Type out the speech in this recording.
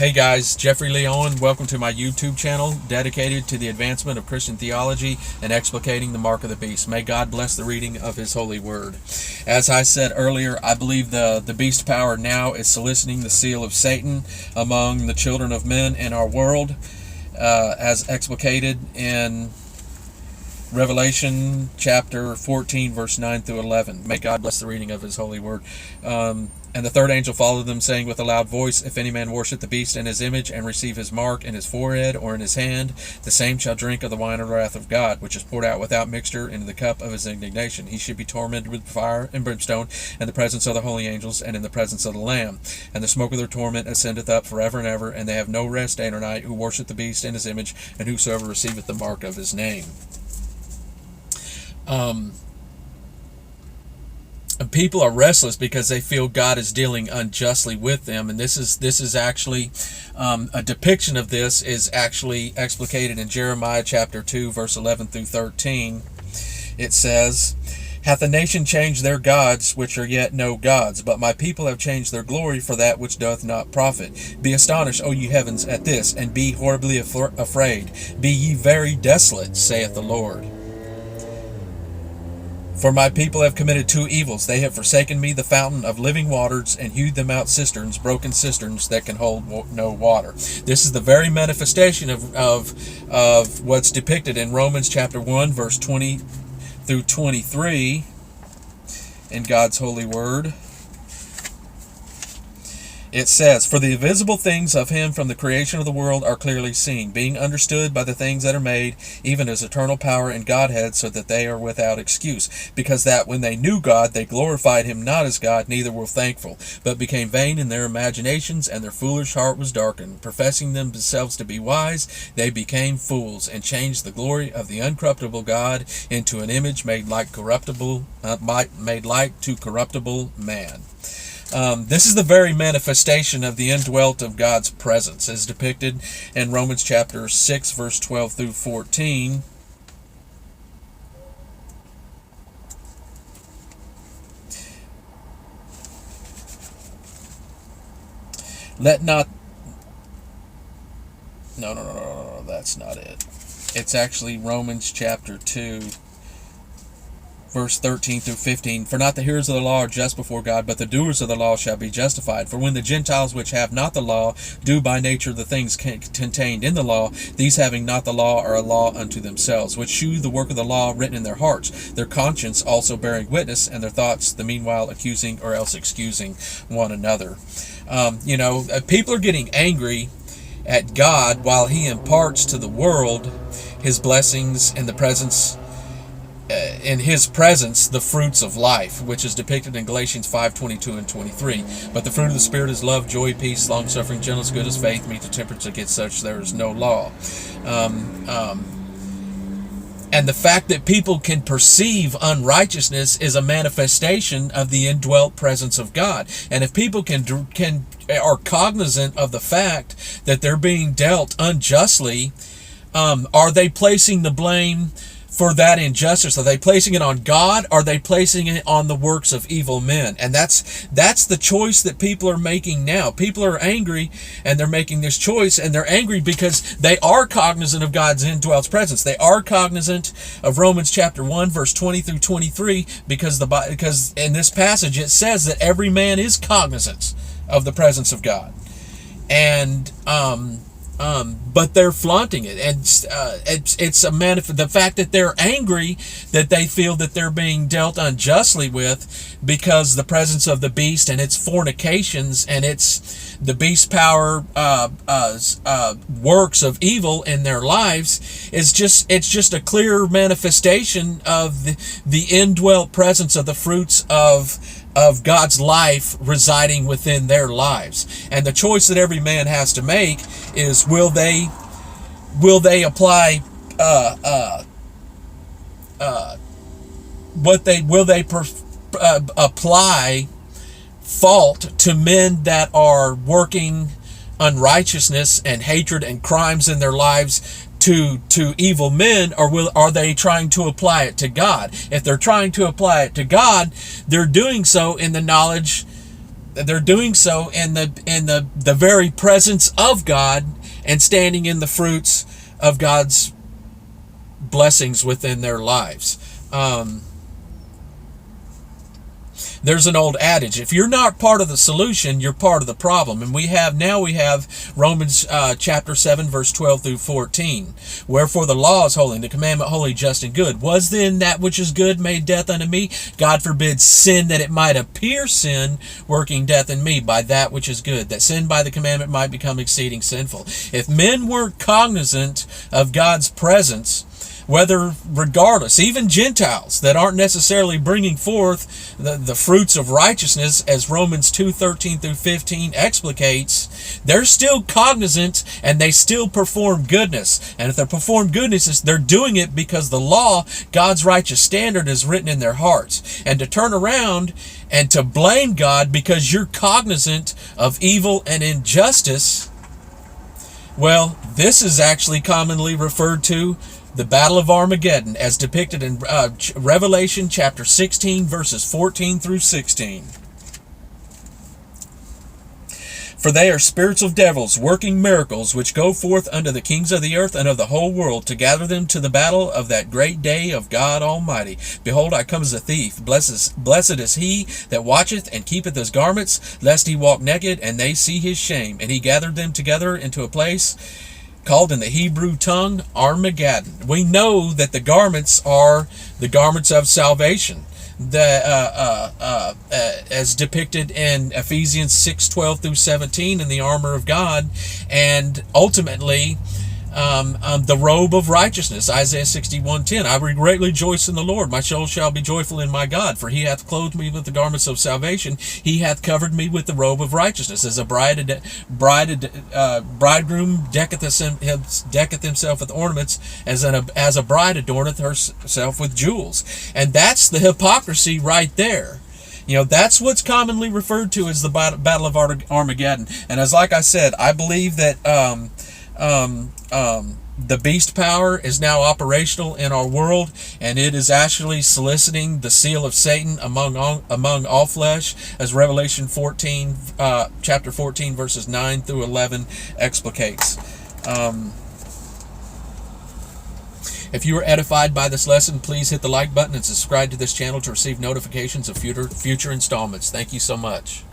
Hey guys, Jeffrey Lee Owen. Welcome to my YouTube channel dedicated to the advancement of Christian theology and explicating the mark of the beast. May God bless the reading of His holy word. As I said earlier, I believe the beast power now is soliciting the seal of Satan among the children of men in our world, as explicated in Revelation chapter 14, verse 9 through 11. May God bless the reading of His holy word. And the third angel followed them, saying with a loud voice, If any man worship the beast and his image, and receive his mark in his forehead or in his hand, the same shall drink of the wine of the wrath of God, which is poured out without mixture into the cup of his indignation. He should be tormented with fire and brimstone, in the presence of the holy angels, and in the presence of the Lamb. And the smoke of their torment ascendeth up forever and ever, and they have no rest day nor night, who worship the beast and his image, and whosoever receiveth the mark of his name. People are restless because they feel God is dealing unjustly with them, and this is actually a depiction of this is actually explicated in Jeremiah chapter 2, verse 11 through 13. It says, Hath a nation changed their gods, which are yet no gods? But my people have changed their glory for that which doth not profit. Be astonished, O ye heavens, at this, and be horribly afraid. Be ye very desolate, saith the Lord. For my people have committed two evils. They have forsaken me, the fountain of living waters, and hewed them out cisterns, broken cisterns that can hold no water. This is the very manifestation of what's depicted in Romans chapter 1, verse 20 through 23 in God's holy word. It says, For the invisible things of him from the creation of the world are clearly seen, being understood by the things that are made, even his eternal power and Godhead, so that they are without excuse. Because that when they knew God, they glorified him not as God, neither were thankful, but became vain in their imaginations, and their foolish heart was darkened. Professing themselves to be wise, they became fools, and changed the glory of the uncorruptible God into an image made like to corruptible man. This is the very manifestation of the indwelt of God's presence, as depicted in Romans chapter 6, verse 12 through 14. No, that's not it. It's actually Romans chapter 2. Verse 13 through 15, For not the hearers of the law are just before God, but the doers of the law shall be justified. For when the Gentiles which have not the law do by nature the things contained in the law, these having not the law are a law unto themselves, which shew the work of the law written in their hearts, their conscience also bearing witness, and their thoughts the meanwhile accusing or else excusing one another. People are getting angry at God while He imparts to the world His blessings in the presence in His presence the fruits of life, which is depicted in Galatians 5:22 and 23. But the fruit of the Spirit is love, joy, peace, long-suffering, gentleness, goodness, faith, meekness, temperance. Against such there is no law. And the fact that people can perceive unrighteousness is a manifestation of the indwelt presence of God. And if people are cognizant of the fact that they're being dealt unjustly, are they placing the blame for that injustice? Are they placing it on God? Or are they placing it on the works of evil men? And that's the choice that people are making now. People are angry, and they're making this choice, and they're angry because they are cognizant of God's indwelt presence. They are cognizant of Romans chapter 1, verse 20 through 23, because in this passage it says that every man is cognizant of the presence of God. And but they're flaunting it, and it's the fact that they're angry that they feel that they're being dealt unjustly with, because the presence of the beast and its fornications and its the beast power works of evil in their lives is just a clear manifestation of the indwelt presence of the fruits of God's life residing within their lives. And the choice that every man has to make is, will they apply apply fault to men that are working unrighteousness and hatred and crimes in their lives to evil men, or are they trying to apply it to God? If they're trying to apply it to God, they're doing so in the knowledge they're doing so in the very presence of God and standing in the fruits of God's blessings within their lives. There's an old adage: if you're not part of the solution, you're part of the problem. And we have Romans chapter 7, verse 12 through 14. Wherefore the law is holy, and the commandment holy, just, and good. Was then that which is good made death unto me? God forbid. Sin, that it might appear sin, working death in me by that which is good, that sin by the commandment might become exceeding sinful. If men weren't cognizant of God's presence, whether regardless, even Gentiles that aren't necessarily bringing forth the fruits of righteousness, as Romans 2:13 through 15 explicates, they're still cognizant and they still perform goodness. And if they perform goodness, they're doing it because the law, God's righteous standard, is written in their hearts. And to turn around and to blame God because you're cognizant of evil and injustice, well, this is actually commonly referred to the Battle of Armageddon, as depicted in Revelation chapter 16, verses 14 through 16. For they are spirits of devils, working miracles, which go forth unto the kings of the earth and of the whole world, to gather them to the battle of that great day of God Almighty. Behold, I come as a thief. Blessed is he that watcheth and keepeth his garments, lest he walk naked, and they see his shame. And he gathered them together into a place called in the Hebrew tongue Armageddon. We know that the garments are the garments of salvation, as depicted in Ephesians 6:12 through 17 in the armor of God, and ultimately the robe of righteousness, Isaiah 61:10. I will greatly rejoice in the Lord. My soul shall be joyful in my God, for he hath clothed me with the garments of salvation. He hath covered me with the robe of righteousness. As a bridegroom decketh himself with ornaments, as a bride adorneth herself with jewels. And that's the hypocrisy right there. That's what's commonly referred to as the Battle of Armageddon. And as like I said, I believe that the beast power is now operational in our world, and it is actually soliciting the seal of Satan among all flesh, as Revelation 14, chapter 14, verses 9 through 11 explicates. If you were edified by this lesson, please hit the like button and subscribe to this channel to receive notifications of future installments. Thank you so much.